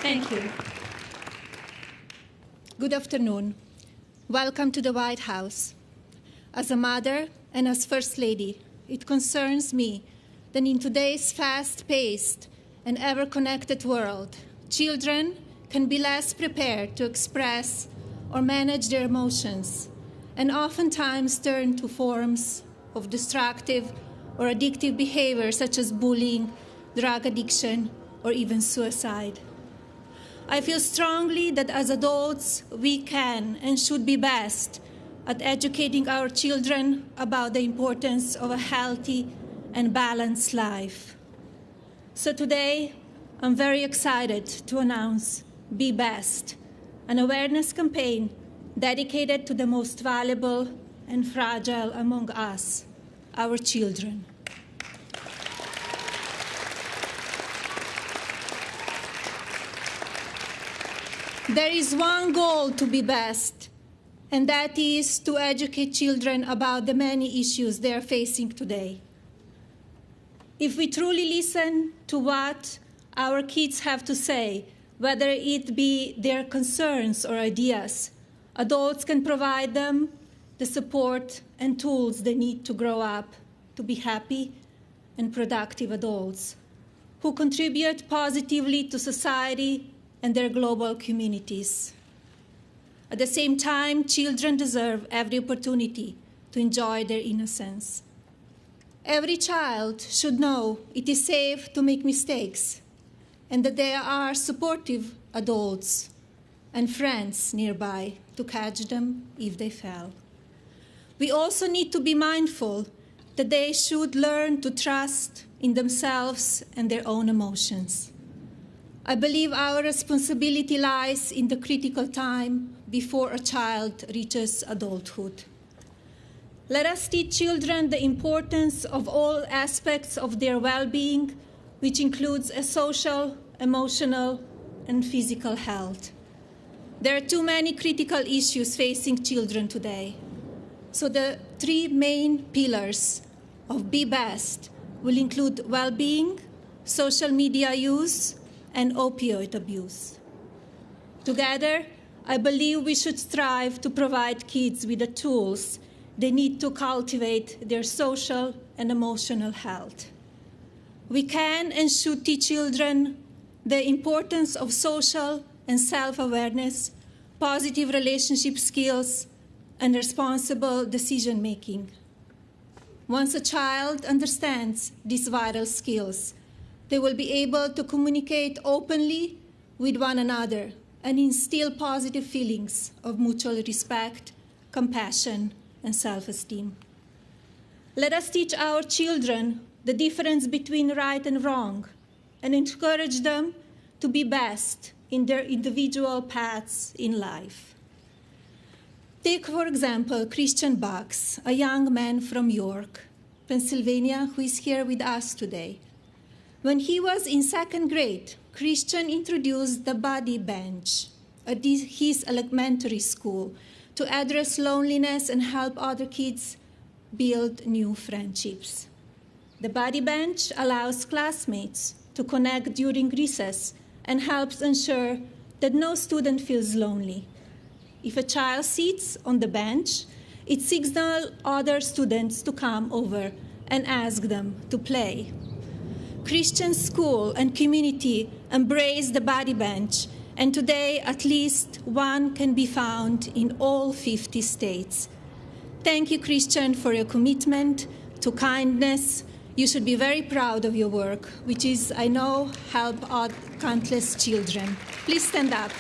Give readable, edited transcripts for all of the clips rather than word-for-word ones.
Thank you. Good afternoon. Welcome to the White House. As a mother and as First Lady, it concerns me that in today's fast-paced and ever-connected world, children can be less prepared to express or manage their emotions and oftentimes turn to forms of destructive or addictive behavior such as bullying, drug addiction, or even suicide. I feel strongly that as adults, we can and should be best at educating our children about the importance of a healthy and balanced life. So today, I'm very excited to announce Be Best, an awareness campaign dedicated to the most valuable and fragile among us, our children. There is one goal to Be Best, and that is to educate children about the many issues they are facing today. If we truly listen to what our kids have to say, whether it be their concerns or ideas, adults can provide them the support and tools they need to grow up to be happy and productive adults who contribute positively to society and their global communities. At the same time, children deserve every opportunity to enjoy their innocence. Every child should know it is safe to make mistakes and that there are supportive adults and friends nearby to catch them if they fail. We also need to be mindful that they should learn to trust in themselves and their own emotions. I believe our responsibility lies in the critical time before a child reaches adulthood. Let us teach children the importance of all aspects of their well-being, which includes a social, emotional, and physical health. There are too many critical issues facing children today. So the three main pillars of Be Best will include well-being, social media use, and opioid abuse. Together, I believe we should strive to provide kids with the tools they need to cultivate their social and emotional health. We can and should teach children the importance of social and self-awareness, positive relationship skills, and responsible decision-making. Once a child understands these vital skills, they will be able to communicate openly with one another and instill positive feelings of mutual respect, compassion, and self-esteem. Let us teach our children the difference between right and wrong and encourage them to be best in their individual paths in life. Take, for example, Christian Bucks, a young man from York, Pennsylvania, who is here with us today. When he was in second grade, Christian introduced the Buddy Bench at his elementary school to address loneliness and help other kids build new friendships. The Buddy Bench allows classmates to connect during recess and helps ensure that no student feels lonely. If a child sits on the bench, it signals other students to come over and ask them to play. Christian school and community embrace the Buddy Bench, and today at least one can be found in all 50 states. Thank you, Christian, for your commitment to kindness. You should be very proud of your work, which is, I know, help countless children. Please stand up.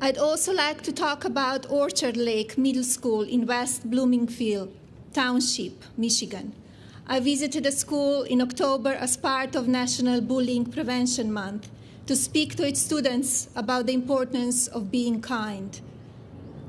I'd also like to talk about Orchard Lake Middle School in West Bloomingfield Township, Michigan. I visited the school in October as part of National Bullying Prevention Month to speak to its students about the importance of being kind.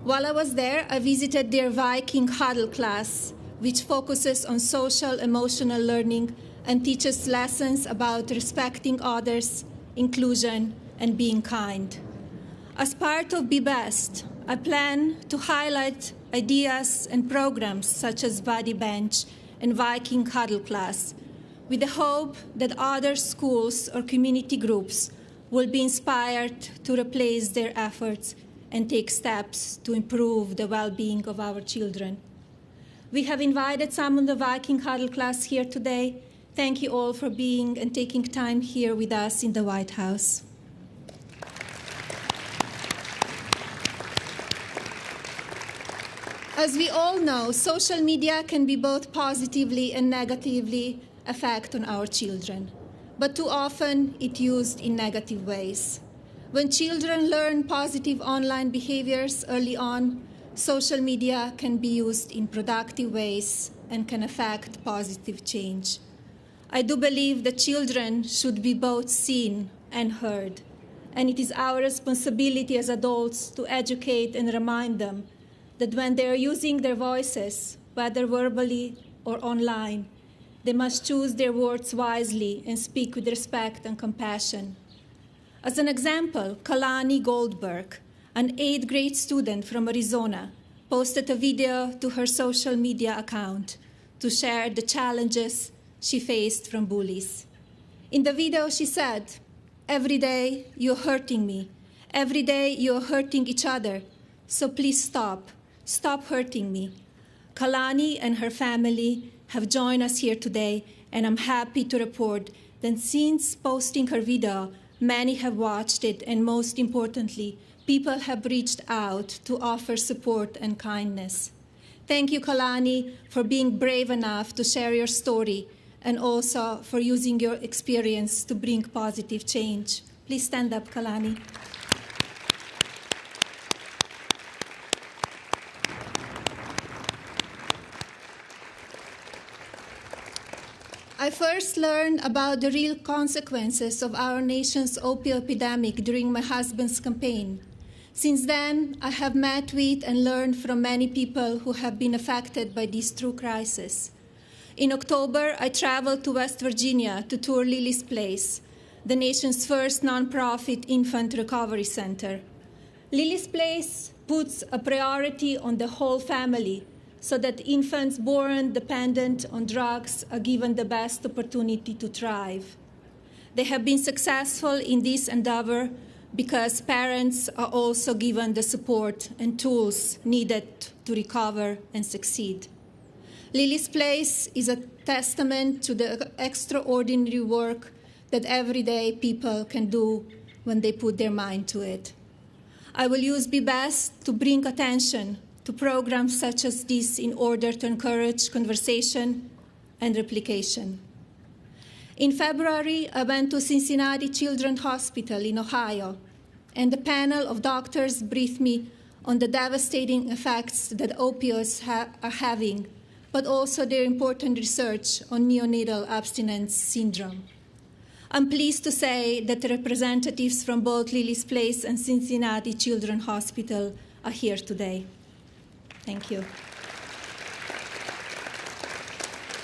While I was there, I visited their Viking Huddle class, which focuses on social emotional learning and teaches lessons about respecting others, inclusion, and being kind. As part of Be Best, I plan to highlight ideas and programs such as Buddy Bench and Viking Huddle Class, with the hope that other schools or community groups will be inspired to replace their efforts and take steps to improve the well-being of our children. We have invited some of the Viking Huddle Class here today. Thank you all for being and taking time here with us in the White House. As we all know, social media can be both positively and negatively affect on our children, but too often it's used in negative ways. When children learn positive online behaviors early on, social media can be used in productive ways and can affect positive change. I do believe that children should be both seen and heard, and it is our responsibility as adults to educate and remind them that when they are using their voices, whether verbally or online, they must choose their words wisely and speak with respect and compassion. As an example, Kalani Goldberg, an 8th grade student from Arizona, posted a video to her social media account to share the challenges she faced from bullies. In the video, she said, "Every day you're hurting me. Every day you're hurting each other. So please stop. Stop hurting me." Kalani and her family have joined us here today, and I'm happy to report that since posting her video, many have watched it, and most importantly, people have reached out to offer support and kindness. Thank you, Kalani, for being brave enough to share your story and also for using your experience to bring positive change. Please stand up, Kalani. I first learned about the real consequences of our nation's opioid epidemic during my husband's campaign. Since then, I have met with and learned from many people who have been affected by this true crisis. In October, I traveled to West Virginia to tour Lily's Place, the nation's first nonprofit infant recovery center. Lily's Place puts a priority on the whole family, so that infants born dependent on drugs are given the best opportunity to thrive. They have been successful in this endeavor because parents are also given the support and tools needed to recover and succeed. Lily's Place is a testament to the extraordinary work that everyday people can do when they put their mind to it. I will use Be Best to bring attention to programs such as this in order to encourage conversation and replication. In February, I went to Cincinnati Children's Hospital in Ohio, and a panel of doctors briefed me on the devastating effects that opioids are having, but also their important research on neonatal abstinence syndrome. I'm pleased to say that the representatives from both Lily's Place and Cincinnati Children's Hospital are here today. Thank you.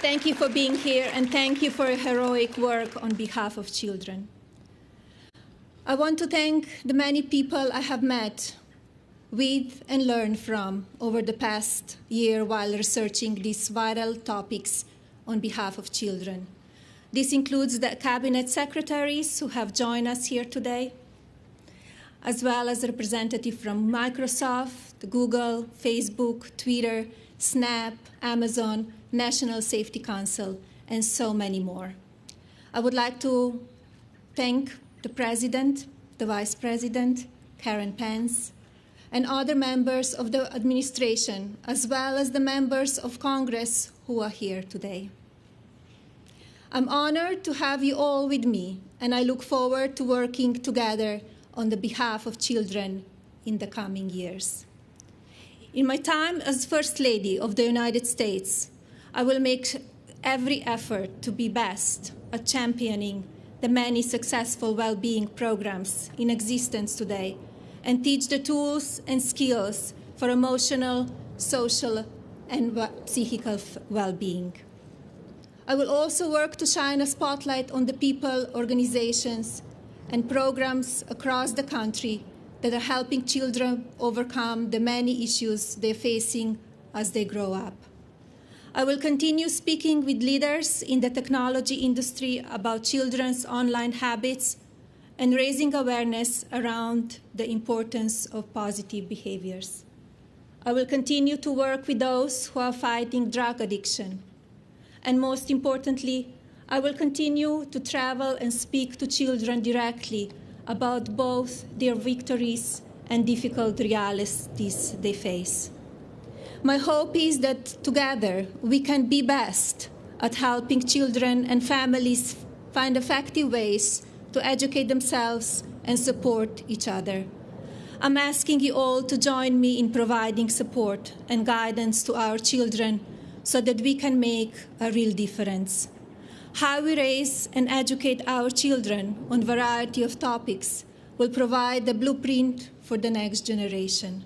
Thank you for being here, and thank you for your heroic work on behalf of children. I want to thank the many people I have met with and learned from over the past year while researching these vital topics on behalf of children. This includes the cabinet secretaries who have joined us here today, as well as representatives from Microsoft, Google, Facebook, Twitter, Snap, Amazon, National Safety Council, and so many more. I would like to thank the President, the Vice President, Karen Pence, and other members of the administration, as well as the members of Congress who are here today. I'm honored to have you all with me, and I look forward to working together on the behalf of children in the coming years. In my time as First Lady of the United States, I will make every effort to be best at championing the many successful well-being programs in existence today and teach the tools and skills for emotional, social, and psychical well-being. I will also work to shine a spotlight on the people, organizations, and programs across the country that are helping children overcome the many issues they're facing as they grow up. I will continue speaking with leaders in the technology industry about children's online habits and raising awareness around the importance of positive behaviors. I will continue to work with those who are fighting drug addiction. And most importantly, I will continue to travel and speak to children directly about both their victories and difficult realities they face. My hope is that together we can be best at helping children and families find effective ways to educate themselves and support each other. I'm asking you all to join me in providing support and guidance to our children so that we can make a real difference. How we raise and educate our children on a variety of topics will provide the blueprint for the next generation.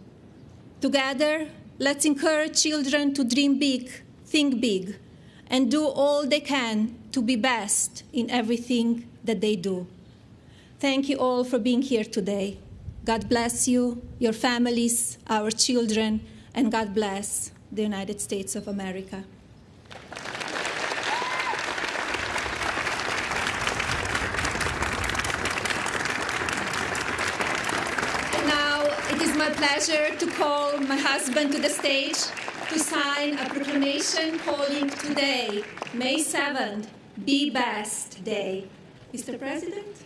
Together, let's encourage children to dream big, think big, and do all they can to be best in everything that they do. Thank you all for being here today. God bless you, your families, our children, and God bless the United States of America. And now it is my pleasure to call my husband to the stage to sign a proclamation calling today, May 7th, Be Best Day. Mr. President?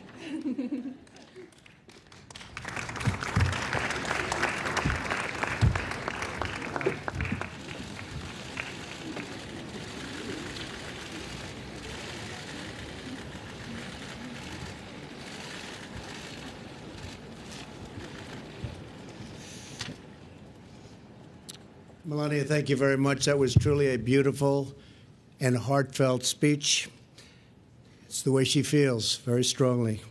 Melania, thank you very much. That was truly a beautiful and heartfelt speech. It's the way she feels, very strongly.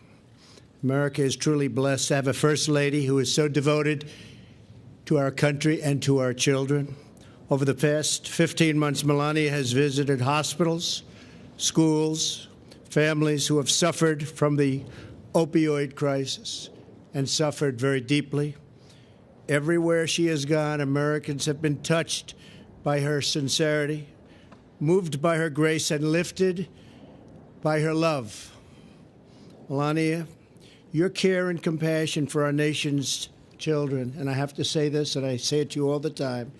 America is truly blessed to have a First Lady who is so devoted to our country and to our children. Over the past 15 months, Melania has visited hospitals, schools, families who have suffered from the opioid crisis and suffered very deeply. Everywhere she has gone, Americans have been touched by her sincerity, moved by her grace, and lifted by her love. Melania, your care and compassion for our nation's children, and I have to say this, and I say it to you all the time,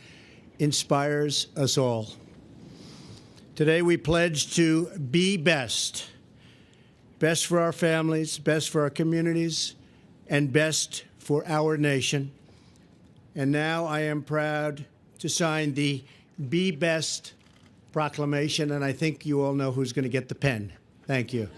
inspires us all. Today we pledge to be best. Best for our families, best for our communities, and best for our nation. And now I am proud to sign the Be Best proclamation, and I think you all know who's going to get the pen. Thank you.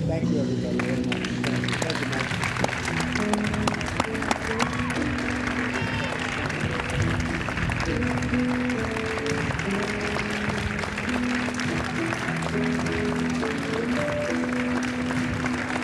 Thank you, everybody, very much. Thank you, Mike.